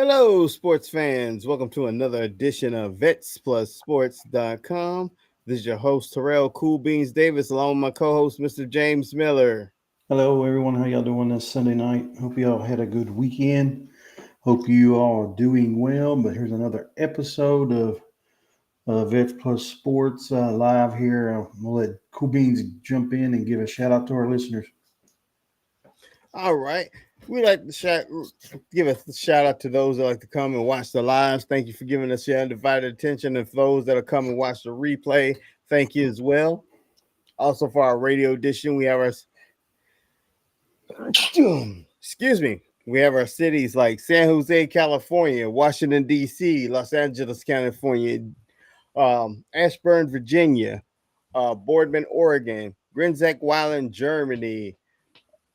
Hello, sports fans. Welcome to another edition of VetsPlusSports.com. This is your host, Terrell Cool Beans Davis, along with my co host, Mr. James Miller. Hello, everyone. How y'all doing this Sunday night? Hope y'all had a good weekend. Hope you all are doing well. But here's another episode of Vets Plus Sports live here. We'll let Cool Beans jump in and give a shout out to our listeners. All right. We like to give a shout out to those that like to come and watch the lives. Thank you for giving us your undivided attention. And for those that are coming and watch the replay, thank you as well. Also, for our radio edition, we have our excuse me. We have our cities like San Jose, California, Washington, D.C., Los Angeles, California, Ashburn, Virginia, Boardman, Oregon, Grinzek, Weiland, Germany,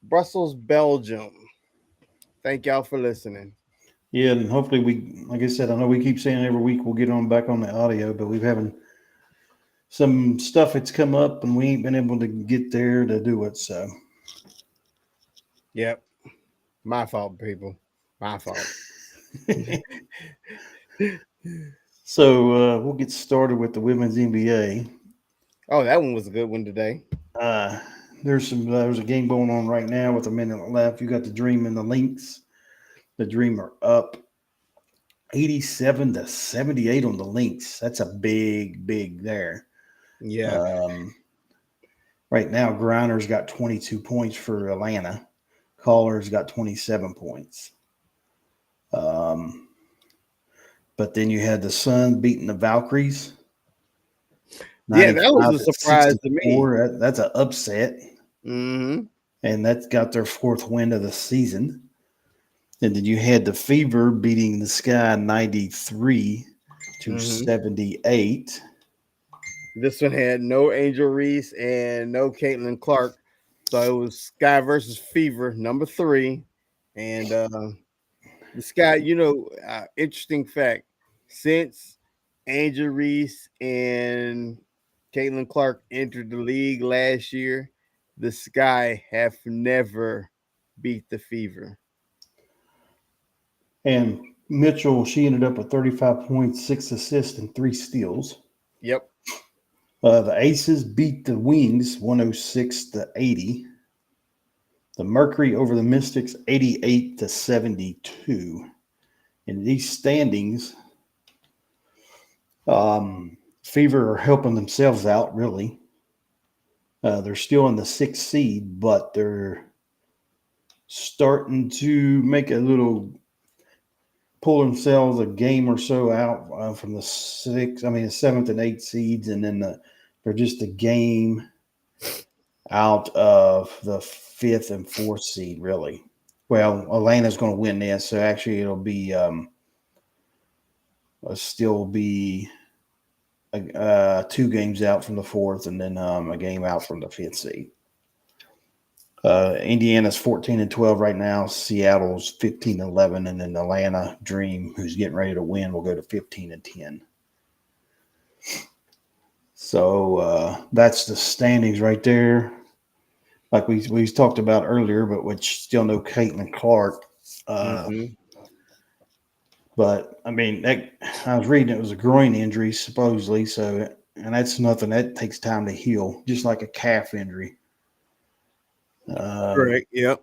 Brussels, Belgium. Thank y'all for listening. Yeah, and hopefully like I said, I know we keep saying every week we'll get on back on the audio, but we've having some stuff that's come up and we ain't been able to get there to do it. So, Yep. My fault, people. My fault. we'll get started with the women's NBA. Oh, that one was a good one today. Uh, there's a game going on right now with a minute left. You got the Dream and the Lynx. The Dream are up 87-78 on the Lynx. That's a big there. Yeah. Um, right now, Griner's got 22 points for Atlanta. Caller's got 27 points. But then you had the Sun beating the Valkyries. Yeah, that was a surprise to me. That's an upset. Mm-hmm. And that's got their fourth win of the season. And then you had the Fever beating the Sky 93-78. This one had no Angel Reese and no Caitlin Clark. So it was Sky versus Fever, number 3. And the Sky, interesting fact. Since Angel Reese and Caitlin Clark entered the league last year, the Sky have never beat the Fever. And Mitchell, she ended up with 35 points, 6 assists, and 3 steals. Yep. The Aces beat the Wings 106-80. The Mercury over the Mystics 88-72. In these standings, Fever are helping themselves out, really. They're still in the 6th seed, but they're starting to make a little pull themselves a game or so out from the 7th and 8th seeds, and then they're just a game out of the 5th and 4th seed, really. Well, Atlanta's going to win this, so actually it'll still be 2 games out from the 4th, and then a game out from the 5th seed. Indiana's 14-12 right now. Seattle's 15-11, and then Atlanta Dream, who's getting ready to win, will go to 15-10. So that's the standings right there. Like we talked about earlier, but which still no Caitlin Clark. But I mean, I was reading it was a groin injury supposedly. So, and that's nothing that takes time to heal, just like a calf injury. Correct. Yep.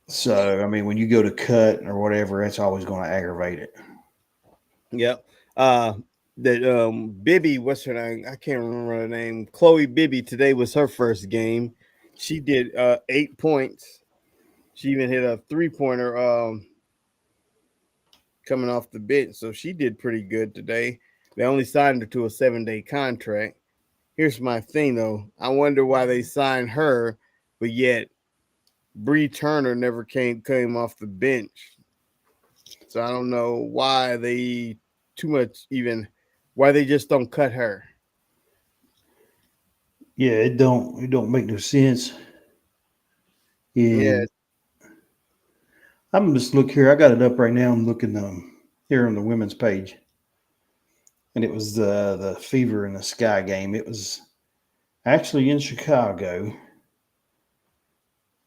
So, I mean, when you go to cut or whatever, it's always going to aggravate it. Yep. That Bibby, what's her name? I can't remember her name. Chloe Bibby. Today was her first game. She did 8 points. She even hit a 3-pointer coming off the bench, so she did pretty good today. They only signed her to a 7-day contract. Here's my thing, though. I wonder why they signed her, but yet Bree Turner never came off the bench. So I don't know why they why they just don't cut her. Yeah, it don't make no sense. Yeah. And I'm just look here. I got it up right now. I'm looking here on the women's page, and it was the Fever in the Sky game. It was actually in Chicago,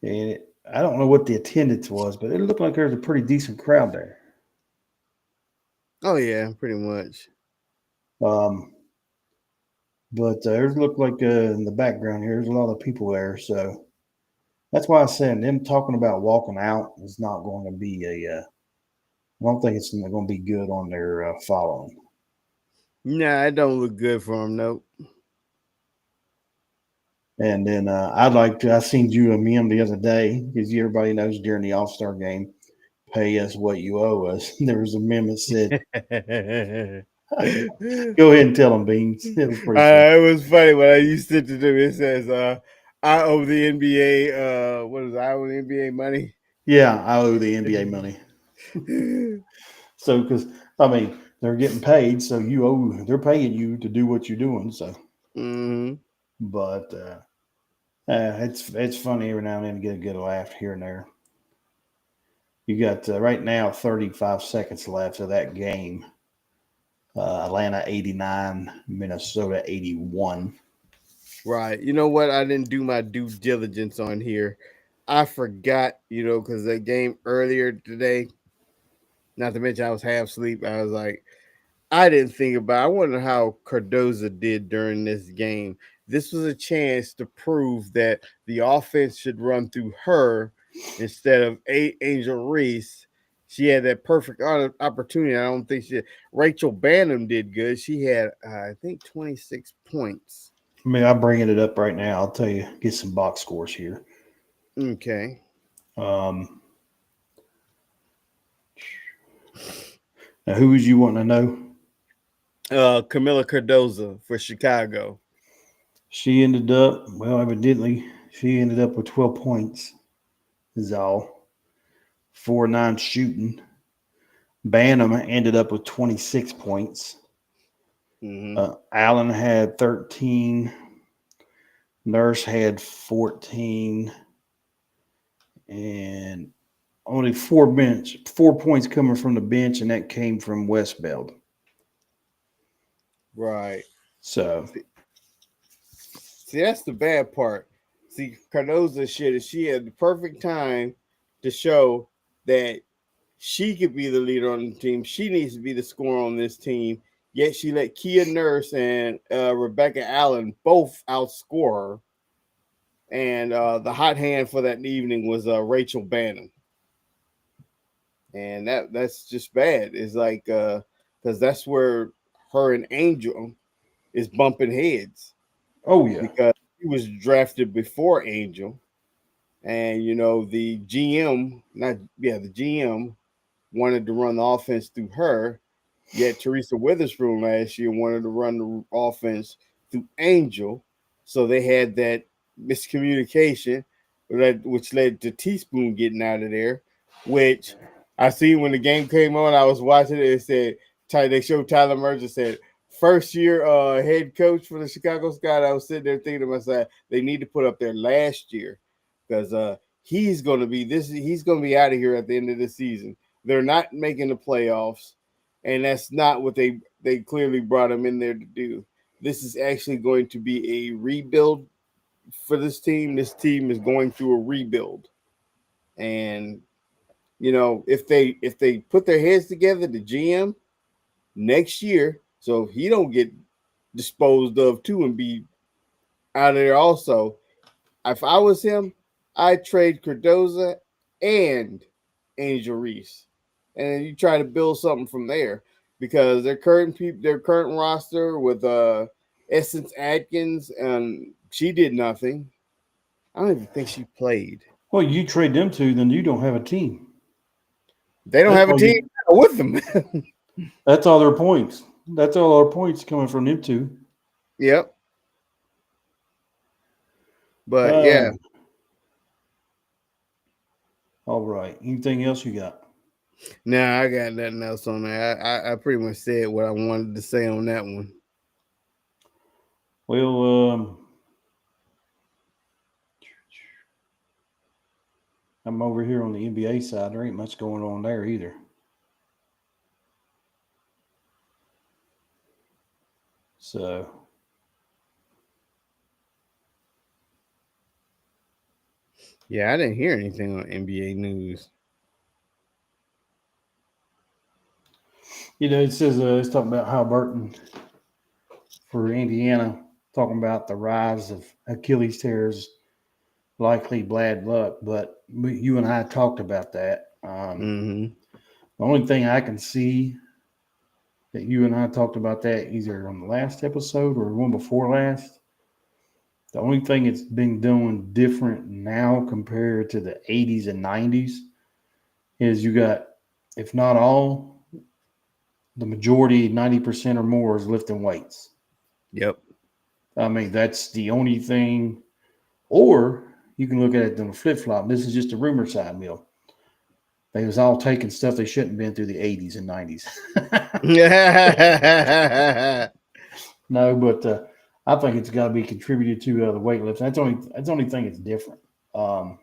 and I don't know what the attendance was, but it looked like there was a pretty decent crowd there. Oh yeah, pretty much. Um, but there's look like in the background here, there's a lot of people there. So that's why I said them talking about walking out is not going to be a. I don't think it's going to be good on their following. Nah, it don't look good for him. Nope. And then I seen you a meme the other day because everybody knows during the All Star game, pay us what you owe us. There was a meme that said, "Go ahead and tell them, Beans." It was pretty funny. It was funny when I used to do it. It says, "I owe the NBA. What is it? I owe the NBA money." Yeah, I owe the NBA money. So because I mean they're getting paid, so they're paying you to do what you're doing. So, Hmm. but it's funny every now and then to get a good laugh here and there. You got right now 35 seconds left of that game. Atlanta 89, Minnesota 81. Right. You know what? I didn't do my due diligence on here. I forgot, because the game earlier today, not to mention I was half asleep. I was like, I didn't think about. I wonder how Cardoza did during this game. This was a chance to prove that the offense should run through her instead of Angel Reese. She had that perfect opportunity. I don't think she. Rachel Bannum did good. She had, I think, 26 points. I mean, I'm bringing it up right now. I'll tell you, get some box scores here. Okay. Um, Now, who was you wanting to know? Camila Cardoza for Chicago. She ended up, well, evidently, she ended up with 12 points, is all. 4-9 shooting. Bantam ended up with 26 points. Hmm. Allen had 13. Nurse had 14. And only 4 points coming from the bench, and that came from Westbeld. Right. So, See, that's the bad part. See, Cardoza shit, she had the perfect time to show that she could be the leader on the team. She needs to be the scorer on this team. Yet she let Kia Nurse and Rebecca Allen both outscore her. And the hot hand for that evening was Rachel Bannon. And that's just bad. It's like because that's where her and Angel is bumping heads oh, yeah. because he was drafted before Angel, and the GM, not yeah, the GM wanted to run the offense through her. Yet Teresa Witherspoon last year wanted to run the offense through Angel, so they had that miscommunication, which led to Teaspoon getting out of there. Which I see when the game came on, I was watching it. It said they showed Tyler Merger said first year head coach for the Chicago Sky. I was sitting there thinking to myself, they need to put up their last year because he's going to be this. He's going to be out of here at the end of the season. They're not making the playoffs, and that's not what they clearly brought him in there to do. This is actually going to be a rebuild for this team. This team is going through a rebuild, and if they put their heads together, the GM next year, so if he don't get disposed of too and be out of there also, if I was him, I'd trade Cardoza and Angel Reese, and then you try to build something from there because their current roster with Essence Atkins, and she did nothing. I don't even think she played. Well, you trade them two, then you don't have a team. They don't That's have a all team you. with them. That's all their points. That's all our points coming from them two. Yep, but yeah, Um, all right. Anything else you got? nah, I got nothing else on there. I pretty much said what I wanted to say on that one. Well, I'm over here on the NBA side. There ain't much going on there either. So, Yeah, I didn't hear anything on NBA news. It says it's talking about Halliburton for Indiana, talking about the rise of Achilles tears, likely bad luck. But you and I talked about that. Mm-hmm. The only thing I can see that you and I talked about that either on the last episode or one before last. The only thing it's been doing different now compared to the 80s and 90s is you got, if not all, the majority, 90% or more, is lifting weights. Yep. I mean, that's the only thing. Or you can look at it on the flip flop. This is just a rumor side mill. They was all taking stuff they shouldn't have been through the 80s and 90s. No, but I think it's got to be contributed to the weightlifting. That's the only thing that's different. I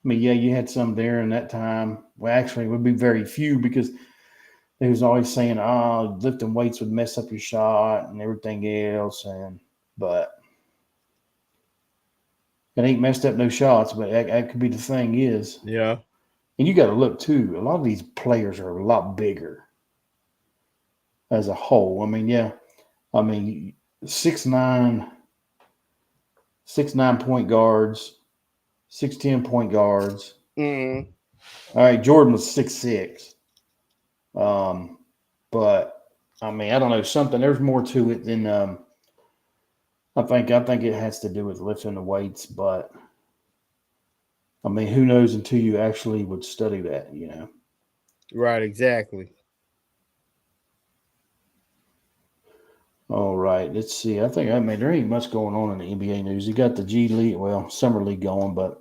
mean, yeah, you had some there in that time. Well, actually, it would be very few because they was always saying, "Oh, lifting weights would mess up your shot and everything else." But it ain't messed up no shots. But that could be the thing is, Yeah. and you got to look too. A lot of these players are a lot bigger as a whole. I mean, yeah, I mean 6'9", 6'9" point guards, 6'10" point guards. Mm. All right, Jordan was 6'6". Um, but I mean, I don't know something. There's more to it than I think it has to do with lifting the weights. But I mean, who knows until you actually would study that. Right. Exactly. All right, let's see. I mean there ain't much going on in the NBA news. You got the G League, well, summer league going, but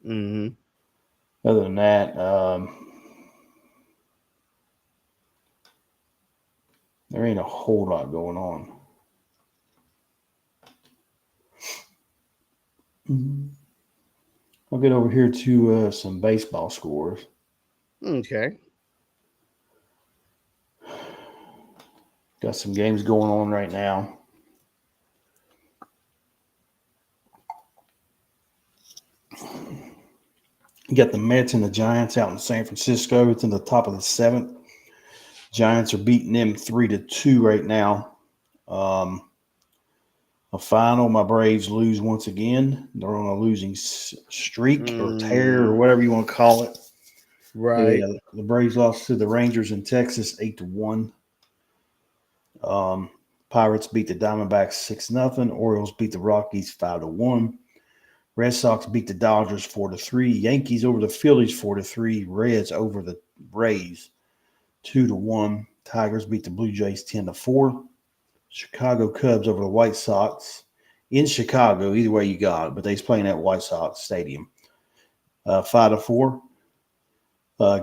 Mm-hmm. other than that, there ain't a whole lot going on. I'll get over here to some baseball scores. Okay. Got some games going on right now. You got the Mets and the Giants out in San Francisco. It's in the top of the seventh. Giants are beating them 3-2 right now. Um, a final, my Braves lose once again. They're on a losing streak or tear or Mm. whatever you want to call it. Right. Yeah, the Braves lost to the Rangers in Texas 8-1. Um, Pirates beat the Diamondbacks 6-0. Orioles beat the Rockies 5-1. Red Sox beat the Dodgers 4-3. Yankees over the Phillies 4-3. Reds over the Rays 2-1. Tigers beat the Blue Jays 10-4. Chicago Cubs over the White Sox in Chicago. Either way you got it, but they's playing at White Sox Stadium. 5-4.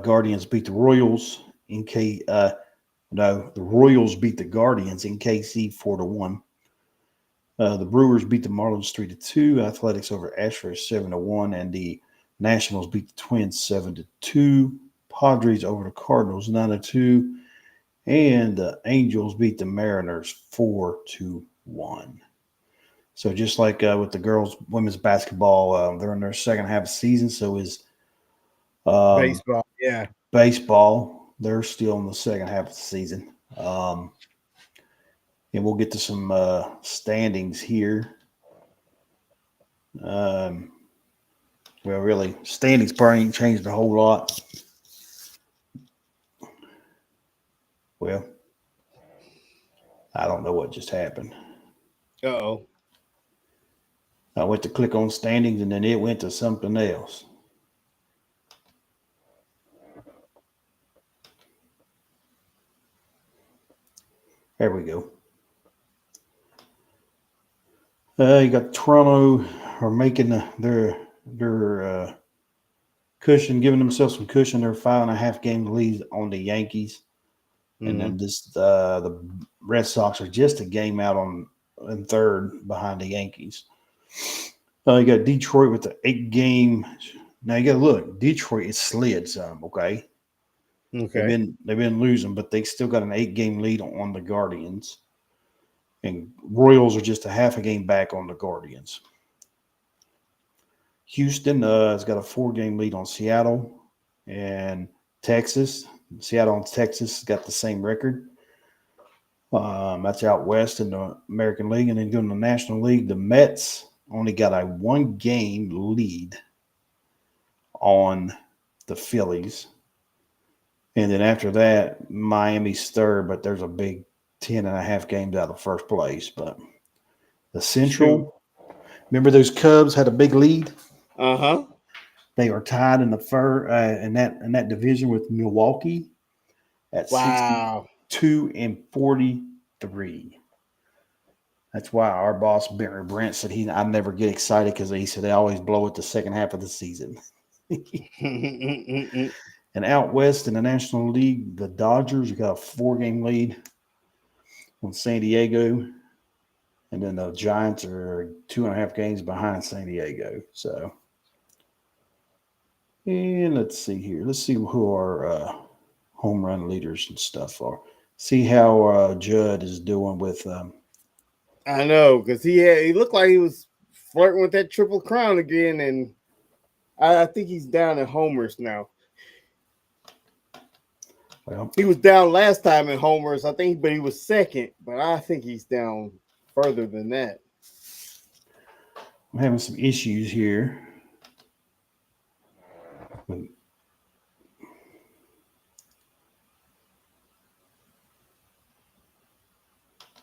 Guardians beat the Royals in K. No, the Royals beat the Guardians in KC 4-1. The Brewers beat the Marlins 3-2. Athletics over Astros 7-1, and the Nationals beat the Twins 7-2. Padres over the Cardinals 9-2, and the Angels beat the Mariners 4-1. So just like with the girls women's basketball, they're in their second half of the season. So is um, Baseball. Yeah. baseball. They're still in the second half of the season. And we'll get to some standings here. Um, well, really, standings probably ain't changed a whole lot. Well, I don't know what just happened. Uh-oh. I went to click on standings and then it went to something else. There we go. You got Toronto are making their cushion, giving themselves some cushion. They're 5.5 game lead on the Yankees, and Mm-hmm. then this the Red Sox are just a game out on in third behind the Yankees. You got Detroit with the 8 game. Now you got to look. Detroit is slid some. Okay, Okay. they've been losing, but they still got an 8 game lead on the Guardians. And Royals are just a half a game back on the Guardians. Houston has got a 4 game lead on Seattle and Texas. Seattle and Texas got the same record. That's out west in the American League. And then going to the National League, the Mets only got a 1 game lead on the Phillies. And then after that, Miami's third, but there's a big 10.5 games out of first place. But the Shoot. Central, remember those Cubs had a big lead? Uh-huh. They are tied in the in that division with Milwaukee at Wow. 62 and 43. That's why our boss Barry Brent said I never get excited because he said they always blow it the second half of the season. And out west in the National League, the Dodgers got a 4 game lead on San Diego, and then the Giants are 2.5 games behind San Diego. So, and let's see here. Let's see who our home run leaders and stuff are. See how Judd is doing with. I know, because he looked like he was flirting with that triple crown again, and I think he's down in homers now. Well, He was down last time in homers, I think, but he was second. But I think he's down further than that. I'm having some issues here.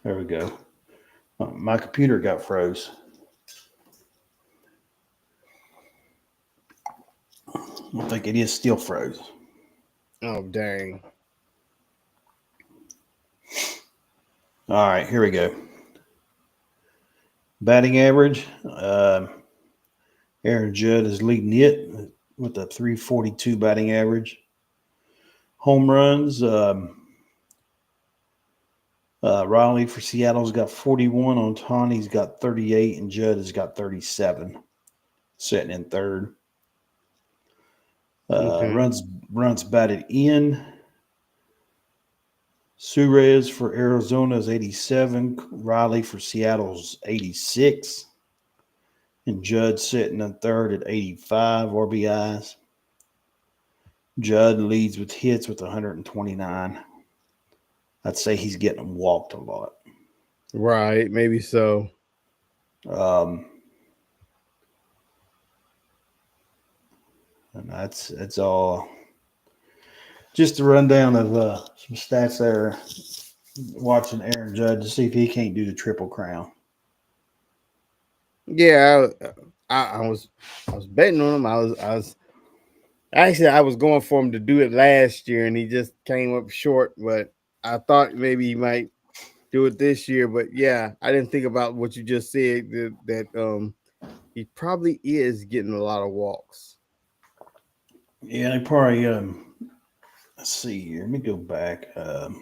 There we go. My computer got froze. I think it is still froze. Oh dang! All right, here we go. Batting average. Aaron Judd is leading it with a 342 batting average. Home runs. Riley for Seattle's got 41. Otani's got 38, and Judd has got 37, sitting in third. Okay. Runs batted in. Suarez for Arizona is 87. Riley for Seattle's 86. And Judd sitting in third at 85 RBIs. Judd leads with hits with 129. I'd say he's getting walked a lot. Right, maybe so. Um, and that's all. Just a rundown of some stats there. Watching Aaron Judge to see if he can't do the triple crown. Yeah, I was betting on him. I was going for him to do it last year, and he just came up short. But I thought maybe he might do it this year. But yeah, I didn't think about what you just said that he probably is getting a lot of walks. Yeah, they probably. Let's see here. Let me go back. All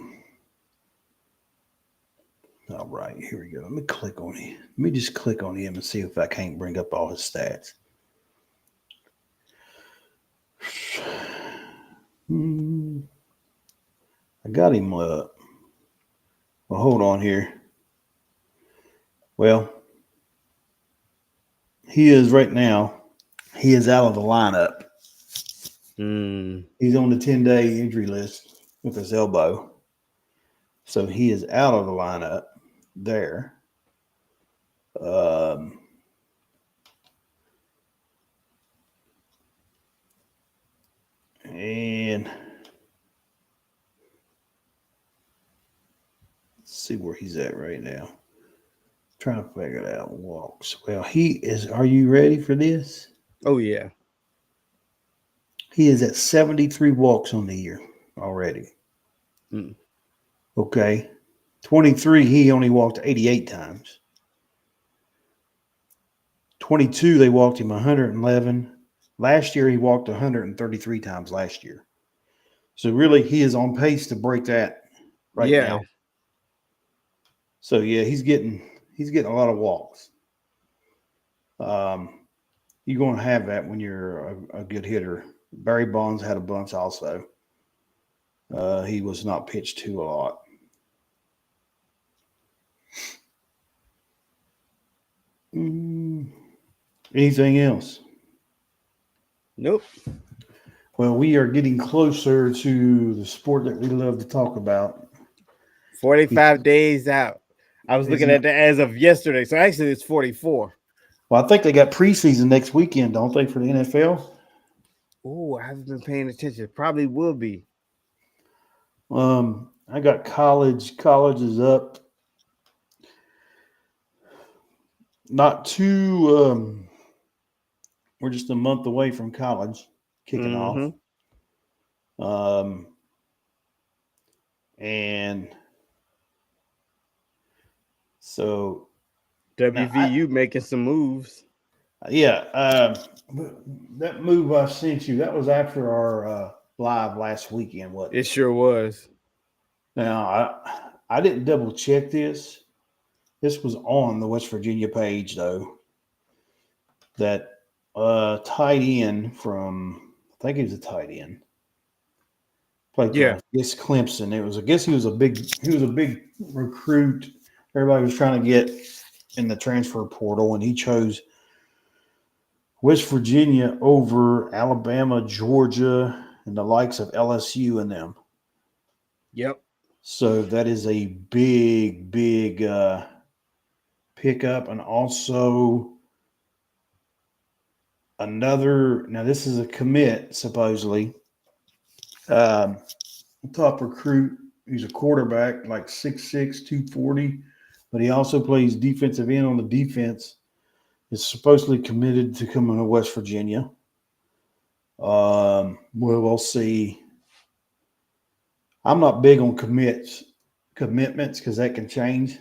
right, here we go. Let me click on him. Let me just click on him and see if I can't bring up all his stats. I got him. Well, hold on here. Well, he is right now. He is out of the lineup. Mm. He's on the 10-day injury list with his elbow. So he is out of the lineup there. Um, and let's see where he's at right now. Trying to figure it out. Walks. Well, he is. Are you ready for this? Oh yeah. He is at 73 walks on the year already. Mm. Okay. 23, he only walked 88 times. 22, they walked him 111. Last year, he walked 133 times last year. So really, he is on pace to break that right Yeah. now. So yeah, he's getting a lot of walks. Um, you're going to have that when you're a good hitter. Barry Bonds had a bunch also. He was not pitched to a lot. Mm, anything else? Nope. Well, we are getting closer to the sport that we love to talk about. 45 days out. I was looking Isn't it? at that as of yesterday. So actually, it's 44. Well, I think they got preseason next weekend, don't they, for the NFL? Oh, I haven't been paying attention. Probably will be. I got college. College is up. Not too. We're just a month away from college kicking off. Mm-hmm. Um, and so now, WVU making some moves. yeah, that move I sent you, that was after our live last weekend, wasn't It it? sure was. Now, I didn't double check this. This was on the West Virginia page, though, that tight end from, I think he was a tight end, played for, Yeah. I guess, Clemson. It was, I guess he was a big recruit. Everybody was trying to get in the transfer portal, and he chose West Virginia over Alabama, Georgia, and the likes of LSU and them. Yep. So that is a big, big pickup. And also another, now this is a commit, supposedly. Um, Top recruit. He's a quarterback, like 6'6", 240, but he also plays defensive end on the defense. Is supposedly committed to coming to West Virginia. We'll see. I'm not big on commitments because that can change,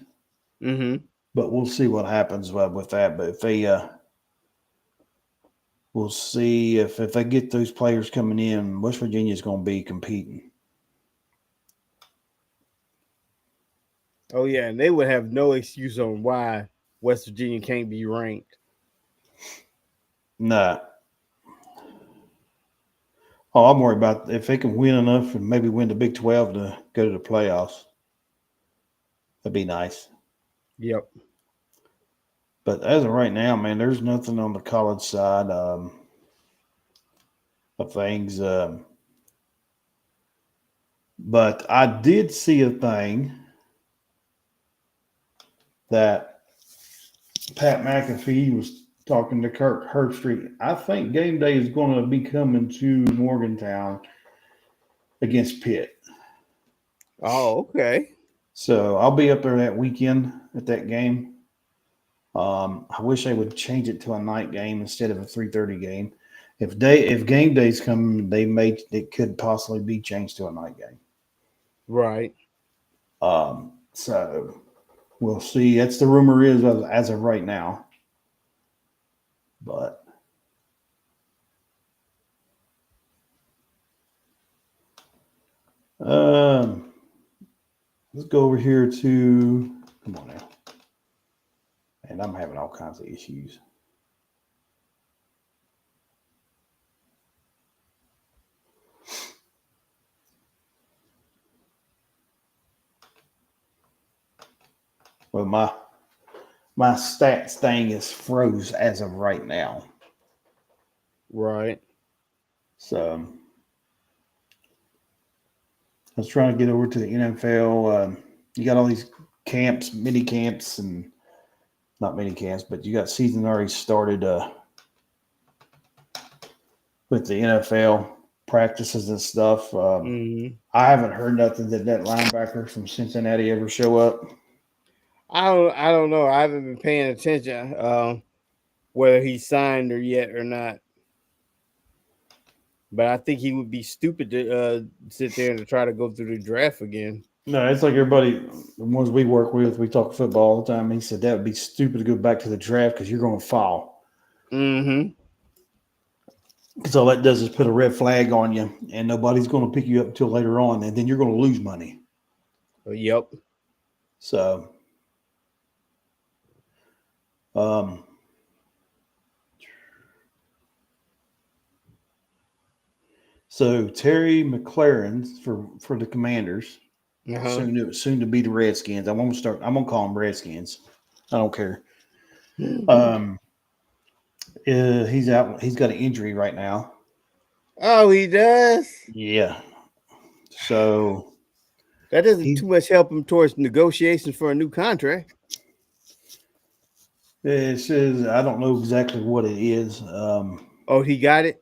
Mm-hmm. but we'll see what happens with that. But if they, we'll see if they get those players coming in, West Virginia is going to be competing. Oh yeah, and they would have no excuse on why West Virginia can't be ranked. Nah. Oh, I'm worried about if they can win enough and maybe win the Big 12 to go to the playoffs. That'd be nice. Yep. But as of right now, man, there's nothing on the college side of things. But I did see a thing that Pat McAfee was talking to Kirk Herbstreit. I think game day is going to be coming to Morgantown against Pitt. Oh, okay. So I'll be up there that weekend at that game. I wish they would change it to a night game instead of a 3:30 game. If game days come, it could possibly be changed to a night game. Right. So we'll see. That's the rumor is as of right now. But um, let's go over here to come on now. And I'm having all kinds of issues. Well, my stats thing is froze as of right now. Right. So I was trying to get over to the NFL. You got all these camps, mini camps, and not mini camps, but you got season already started with the NFL practices and stuff. Mm-hmm. I haven't heard nothing that linebacker from Cincinnati ever show up. I don't know. I haven't been paying attention whether he signed or yet or not. But I think he would be stupid to sit there and to try to go through the draft again. No, it's like everybody, the ones we work with, we talk football all the time. He said that would be stupid to go back to the draft because you're going to fall. Mm-hmm. Because all that does is put a red flag on you, and nobody's going to pick you up until later on, and then you're going to lose money. Yep. So, um, Terry McLaren for the Commanders, Uh-huh. soon to be the Redskins. I'm gonna call them Redskins. I don't care. Um, he's out. He's got an injury right now. Oh, he does. Yeah. So That doesn't he too much help him towards negotiations for a new contract. it says I don't know exactly what it is. Oh, he got it.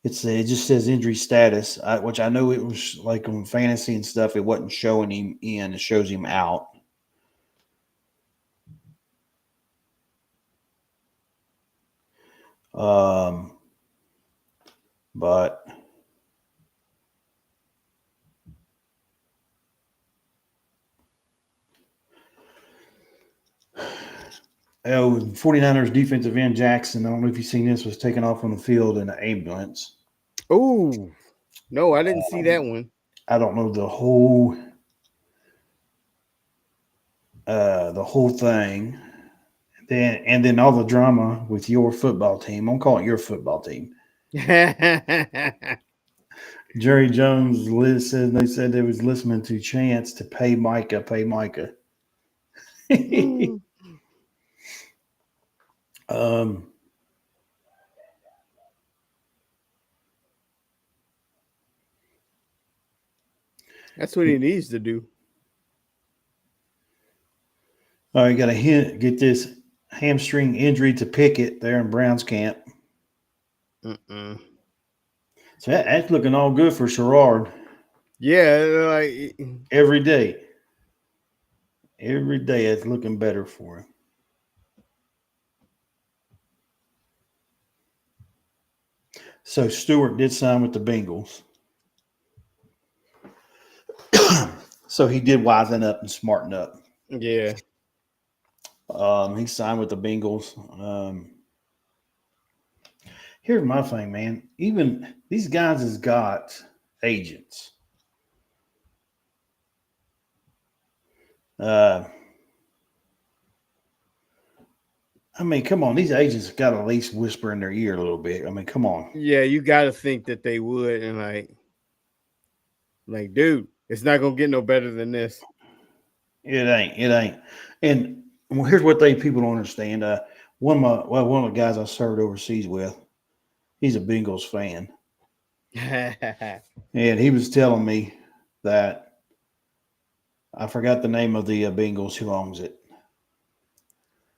It just says injury status, which I know it was like on fantasy and stuff. It wasn't showing him in; it shows him out. Um, but oh, 49ers defensive end Jackson. I don't know if you've seen this. Was taken off on the field in an ambulance. Oh no, I didn't see that one. I don't know the whole thing. Then all the drama with your football team. I'm calling it your football team. Jerry Jones said they said they was listening to chants to pay Micah. um, That's what he needs to do. you got a hint. Get this hamstring injury to Pickett there in Browns camp. Mm-mm. So that's looking all good for Sherrard Yeah, like every day. Every day it's looking better for him. So Stewart did sign with the Bengals. So he did wisen up and smarten up. yeah, He signed with the Bengals. Here's my thing, man. Even these guys has got agents. Uh, I mean, come on. These agents got to at least whisper in their ear a little bit. I mean, come on. yeah. You got to think that they would, and like, dude, it's not gonna get no better than this. It ain't. It ain't. And well, here's what they people don't understand. One of the guys I served overseas with, he's a Bengals fan, and he was telling me that I forgot the name of the Bengals who owns it.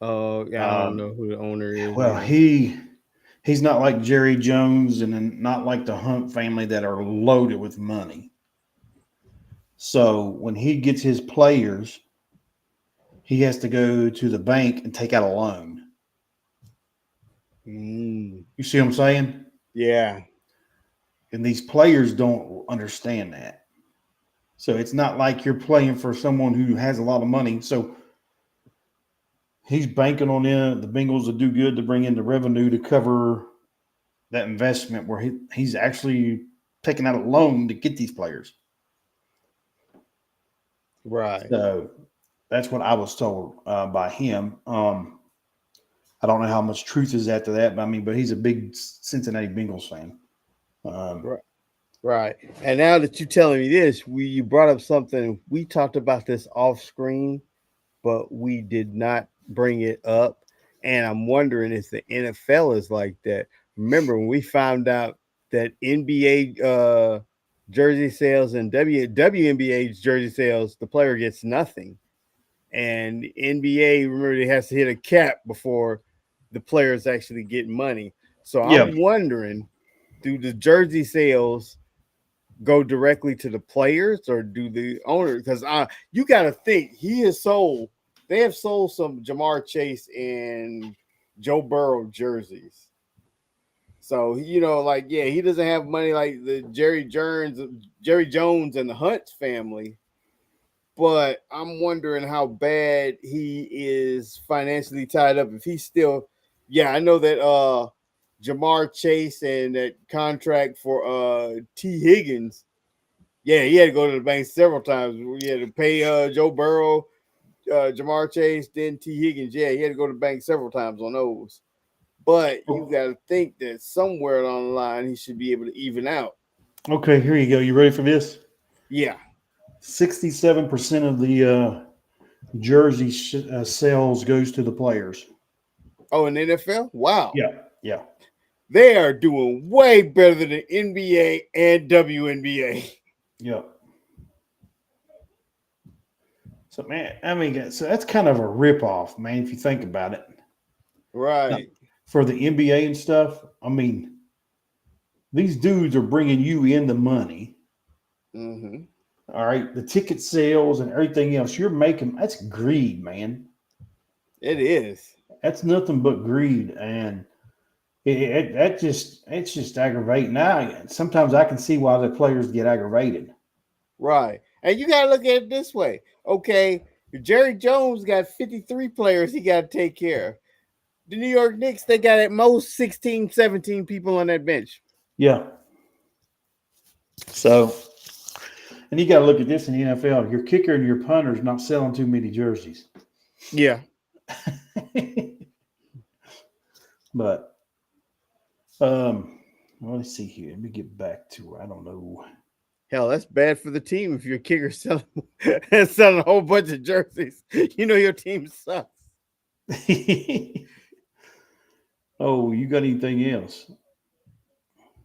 Oh, yeah, I don't Um, know who the owner is well, either. he's not like Jerry Jones and then not like the Hunt family that are loaded with money. So when he gets his players, he has to go to the bank and take out a loan. Mm, You see what I'm saying? yeah, And these players don't understand that. So it's not like you're playing for someone who has a lot of money. So he's banking on the Bengals to do good to bring in the revenue to cover that investment where he's actually taking out a loan to get these players. right. So that's what I was told by him. I don't know how much truth is after that, but I mean, but he's a big Cincinnati Bengals fan. Um, Right. Right. And now that you're telling me this, you brought up something. We talked about this off screen, but we did not bring it up. And I'm wondering if the NFL is like that. Remember when we found out that NBA jersey sales and WNBA jersey sales, the player gets nothing. And NBA, remember, they has to hit a cap before the players actually get money. So yeah. I'm wondering, do the jersey sales go directly to the players or do the owners? Because you got to think he has sold. They have sold some Jamar Chase and Joe Burrow jerseys. So like yeah, he doesn't have money like the Jerry Jones, and the Hunt family. But I'm wondering how bad he is financially tied up. If he's still, yeah, I know that Jamar Chase and that contract for T Higgins, yeah, he had to go to the bank several times. He had to pay Joe Burrow, Jamar Chase, then T. Higgins. Yeah, he had to go to the bank several times on those. But you got to think that somewhere along the line he should be able to even out. Okay, here you go. You ready for this? Yeah. 67% of the jersey sales goes to the players. Oh, in the NFL? Wow. Yeah, yeah. they are doing way better than the NBA and WNBA. Yep. So man, I mean, so that's kind of a ripoff, man. If you think about it, now, Right. for the NBA and stuff, I mean, these dudes are bringing you in the money. Mm-hmm. All right, the ticket sales and everything else you're making. That's greed, man. It is. That's nothing but greed, and it's just aggravating. Now, sometimes I can see why the players get aggravated. Right. And you got to look at it this way. Okay, Jerry Jones got 53 players he got to take care of. The New York Knicks, they got at most 16, 17 people on that bench. Yeah. So, and you got to look at this in the NFL. Your kicker and your punter's not selling too many jerseys. Yeah. But well, let's see here. Let me get back to I don't know. Hell, that's bad for the team if your kicker selling selling a whole bunch of jerseys. You know your team sucks. Oh, you got anything else?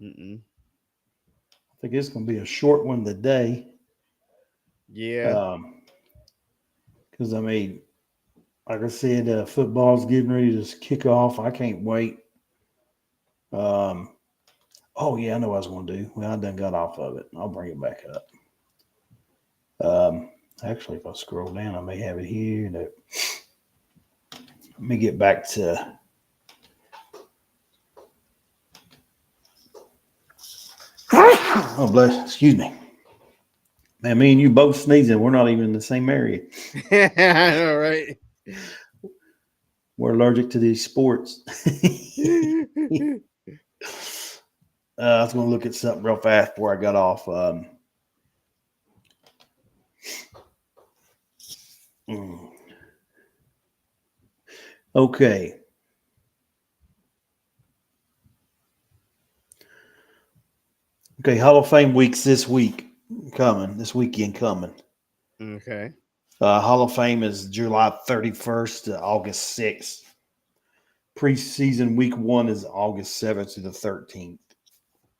Mm-mm. I think it's going to be a short one today. Yeah. Because I mean, like I said, football's getting ready to kick off. I can't wait. Um, oh yeah, I know what I was going to do. Well, I done got off of it. I'll bring it back up. Actually, if I scroll down, I may have it here. No. Let me get back to. Oh, bless. Excuse me. Man, me and you both sneezing. We're not even in the same area. All right. We're allergic to these sports. I was going to look at something real fast before I got off. Okay. Okay. Hall of Fame weeks this week coming. This weekend coming. Okay. Hall of Fame is July 31st to August 6th. Preseason week 1 is August 7th to the 13th.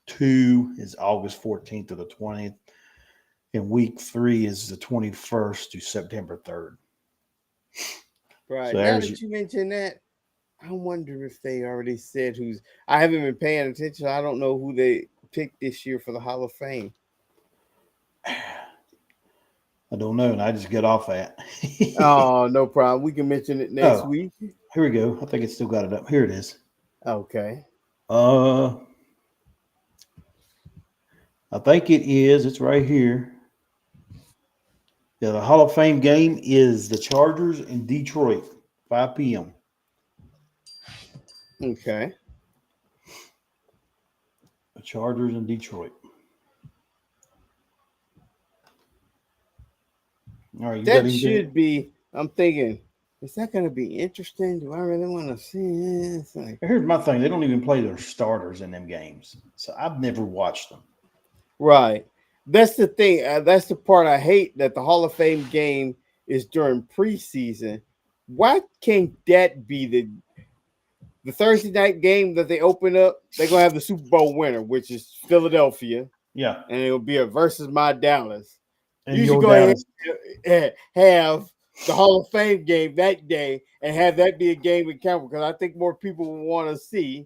2 is August 14th to the 20th. And week 3 is the 21st to September 3rd. Right. So Now there's your, that you mentioned that, I wonder if they already said who's. I haven't been paying attention. I don't know who they picked this year for the Hall of Fame. I don't know, and I just get off that. Oh, no problem. We can mention it next Oh, week. here we go. I think it's still got it up. Here it is. Okay. Uh, I think it is. It's right here. Yeah, the Hall of Fame game is the Chargers in Detroit, 5 p.m. Okay. The Chargers in Detroit. All right, you got That anything? should be. I'm thinking, is that going to be interesting? Do I really want to see this? Like, Here's my thing. They don't even play their starters in them games, so I've never watched them. right. That's the thing. That's the part I hate that the Hall of Fame game is during preseason. Why can't that be the Thursday night game that they open up? They're gonna have the Super Bowl winner, which is Philadelphia, Yeah, and it'll be a versus my Dallas. and You should your go ahead Dallas. and have the Hall of Fame game that day and have that be a game in camera because I think more people will want to see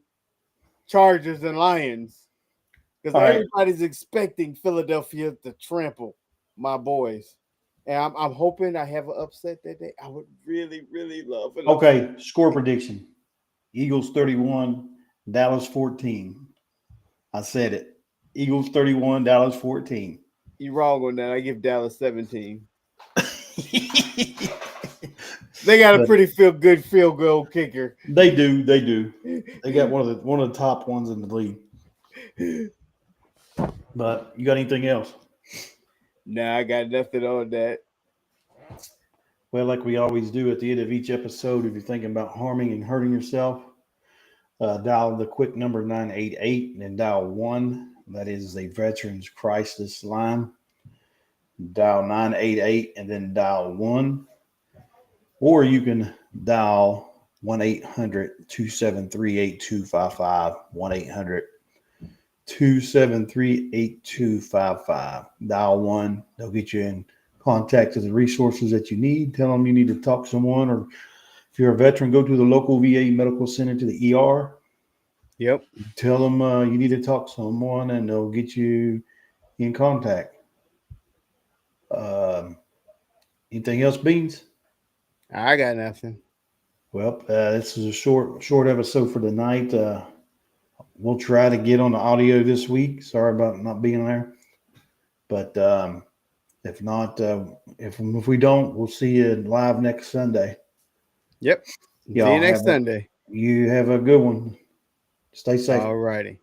Chargers and Lions because All right. everybody's expecting Philadelphia to trample my boys. And I'm hoping I have an upset that day. I would really, really love an upset. Okay. Score prediction: Eagles 31, Dallas 14. I said it. Eagles 31, Dallas 14. You're wrong on that. I give Dallas 17. They got a But pretty good field goal kicker. they do. They do. They got one of the top ones in the league. But you got anything else? Nah, I got nothing on that. Well, like we always do at the end of each episode, if you're thinking about harming and hurting yourself, dial the quick number 988 and then dial 1. That is a Veterans Crisis line. Dial 988 and then dial 1. Or you can dial 1-800-273-8255. 1-800-273-8255. Dial 1. They'll get you in contact with the resources that you need. Tell them you need to talk to someone, or if you're a veteran, go to the local VA medical center, to the ER. Yep. Tell them you need to talk to someone, and they'll get you in contact. Um, Anything else, Beans? I got nothing. Well, this is a short episode for tonight. We'll try to get on the audio this week. Sorry about not being there, but if not, if we don't, we'll see you live next Sunday. Yep. See you Y'all next Sunday. you have a good one. Stay safe. All righty.